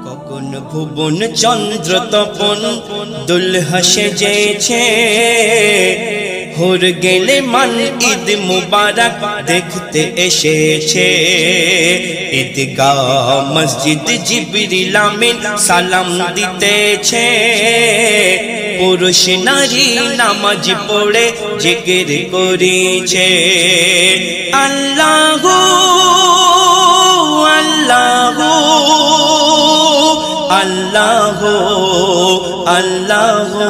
গগন ভুবন চন্দ্র তপন দুলহা সেজেছে, হোর গেলে মান ঈদ মুবারক দেখতে এসেছে। ঈদগাহ মসজিদ জিবরিল আমিন সালাম দিতেছে, পুরুষ নারী নামাজ পড়ে জিকির করিছে। আল্লাহু আল্লাহু আল্লাহু আল্লাহু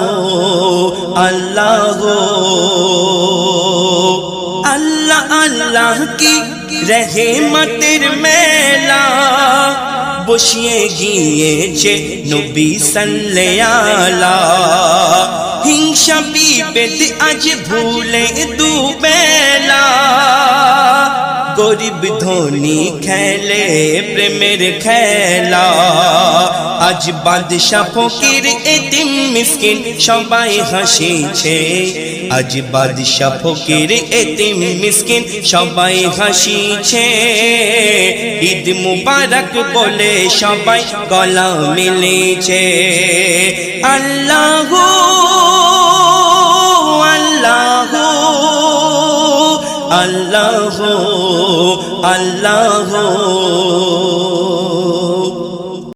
আল্লাহু আল্লাহ আল্লাহ কি রহমতের মেলা বসিয়ে গিয়েছে নবী সাল্লাল্লাহু আলা। হিংসা বিভেদ আজ ভুলে দুবেলা, গরিব ধনী খেলে প্রেমের খেলা। আজ বাদশা ফকির এতিম মিসকিন সবাই হাসিছে, আজ বাদশা ফকির এতিম মিসকিন সবাই হাসিছে। ঈদ মুবারক বলে সবাই গলা মিলেছে। আল্লাহু আল্লাহু আল্লাহু আল্লাহু